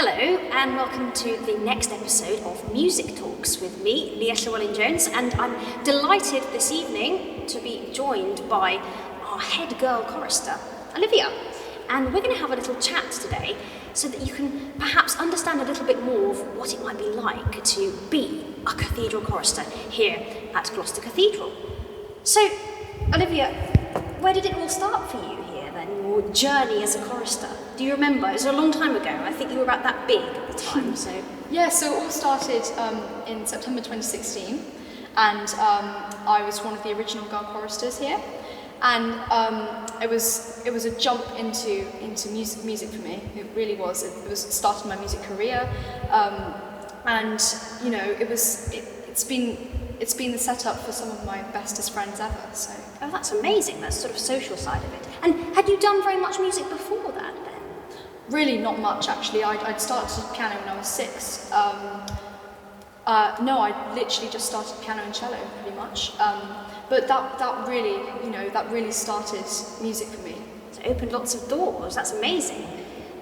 Hello and welcome to the next episode of Music Talks with me, Nia Llewelyn Jones, and I'm delighted this evening to be joined by our Head Girl Chorister, Olivia. And we're going to have a little chat today so that you can perhaps understand a little bit more of what it might be like to be a Cathedral Chorister here at Gloucester Cathedral. So, Olivia, where did it all start for you here then, your journey as a chorister? Do you remember? It was a long time ago. I think you were about that big at the time. Yeah, so it all started in September 2016, and I was one of the original Girl Choristers here, and it was a jump into music for me. It really was. It was starting my music career, and you know it's been the setup for some of my bestest friends ever. So. Oh, that's amazing. That sort of social side of it. And had you done very much music before that then? Really not much, actually. I'd started piano when I was 6. No, I literally just started piano and cello, pretty much. But that really started music for me. So it opened lots of doors. That's amazing.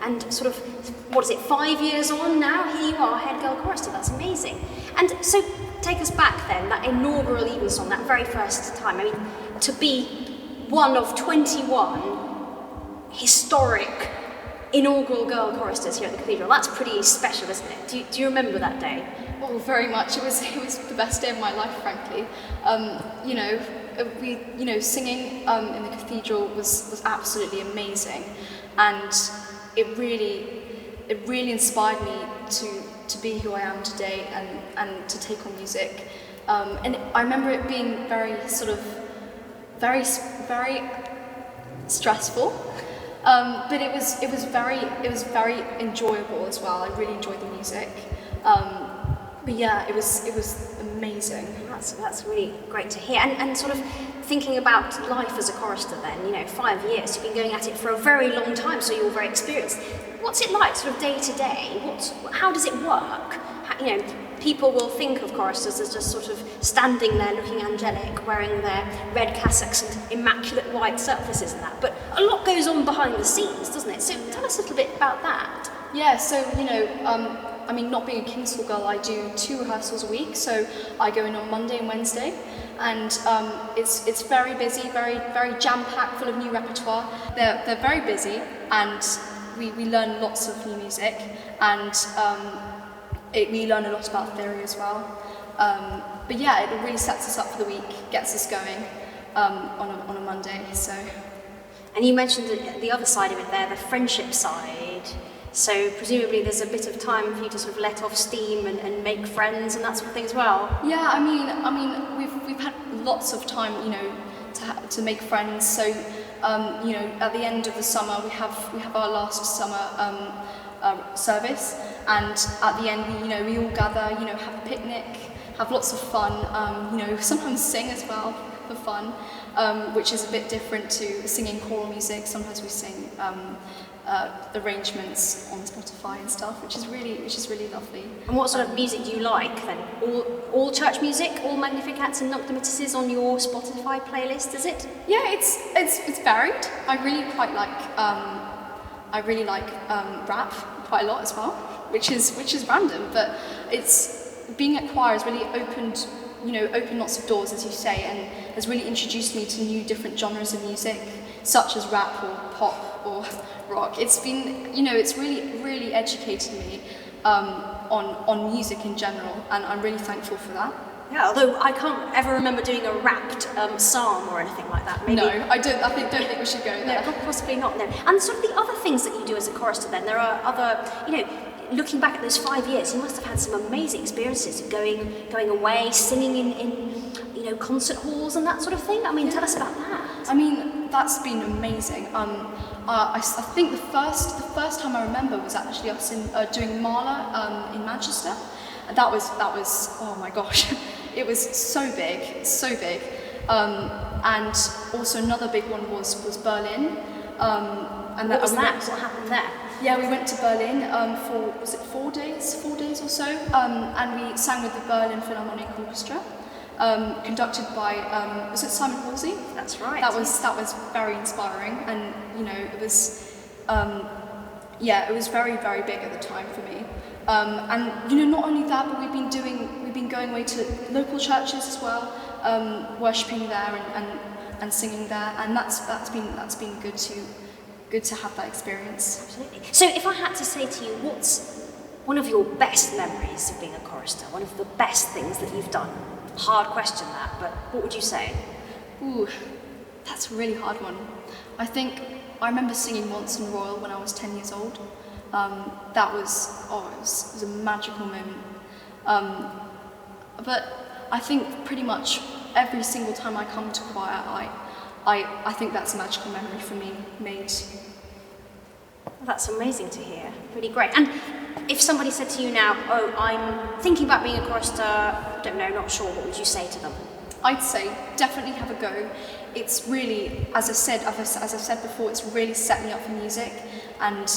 And sort of, 5 years on now, here you are, Head Girl Chorister. That's amazing. And so take us back then, that inaugural Evensong, that very first time. I mean, to be one of 21 historic inaugural Girl Choristers here at the Cathedral, that's pretty special, isn't it? Do you remember that day? Oh, very much. It was the best day of my life, frankly. Singing in the Cathedral was absolutely amazing, and it really inspired me to be who I am today and to take on music. And I remember it being very very stressful. But it was very enjoyable as well. I really enjoyed the music. But yeah, it was amazing. That's really great to hear. And sort of thinking about life as a chorister then, 5 years, you've been going at it for a very long time, so you're very experienced. What's it like sort of day to day? How does it work? People will think of choristers as just sort of standing there looking angelic, wearing their red cassocks and immaculate white surplices and that. But a lot goes on behind the scenes, doesn't it? So tell us a little bit about that. Yeah, so, not being a King's Hall girl, I do 2 rehearsals a week. So I go in on Monday and Wednesday, and it's very busy, very, very jam-packed, full of new repertoire. They're very busy, and we learn lots of new music, and we learn a lot about theory as well. But yeah, it really sets us up for the week, gets us going on a Monday. So. And you mentioned the other side of it there, the friendship side. So presumably there's a bit of time for you to sort of let off steam and make friends and that sort of thing as well. Yeah, I mean we've had lots of time, to make friends. So at the end of the summer we have our last summer service, and at the end we all gather, have a picnic, have lots of fun, sometimes sing as well for fun, which is a bit different to singing choral music. Sometimes we sing arrangements on Spotify and stuff, which is really lovely. And what sort of music do you like then? All church music, all Magnificats and Noctimittises on your Spotify playlist, is it? Yeah, it's varied. I really like rap quite a lot as well, which is random, but being at choir has really opened lots of doors, as you say, and has really introduced me to new different genres of music, such as rap or pop or rock. It's been, it's really educated me on music in general, and I'm really thankful for that. Yeah, although I can't ever remember doing a rapped psalm or anything like that. Maybe. No, I don't think we should go there. No, possibly not. No. And sort of the other things that you do as a chorister then, there are other, looking back at those 5 years, you must have had some amazing experiences of going away, singing in concert halls and that sort of thing. Tell us about that. That's been amazing. I think the first time I remember was actually us doing Marla in Manchester. And that was oh my gosh, it was so big. And also another big one was Berlin. And what was that? What happened there? Yeah, we went to Berlin for, was it 4 days or so, and we sang with the Berlin Philharmonic Orchestra, conducted by, was it Simon Halsey? That's right. That was very inspiring, and it was yeah, it was very, very big at the time for me. And you know, not only that, but we've been going away to local churches as well, worshipping there and singing there, and that's been good to have that experience. Absolutely. So if I had to say to you, what's one of your best memories of being a chorister? One of the best things that you've done? Hard question that, but what would you say? Ooh, that's a really hard one. I remember singing once in Royal when I was 10 years old. That was, it was a magical moment. But I think pretty much every single time I come to choir, I think that's a magical memory for me made. That's amazing to hear. Really great. And if somebody said to you now, oh, I'm thinking about being a chorister, don't know, not sure, what would you say to them? I'd say definitely have a go. It's really, as I said before, it's really set me up for music, and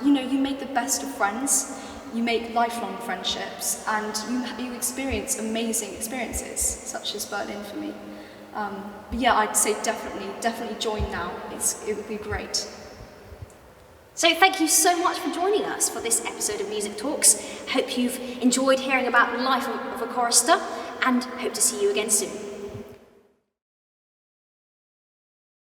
you know, you make the best of friends, you make lifelong friendships, and you experience amazing experiences, such as Berlin for me. But yeah, I'd say definitely join now. It would be great. So thank you so much for joining us for this episode of Music Talks. Hope you've enjoyed hearing about the life of a chorister, and hope to see you again soon.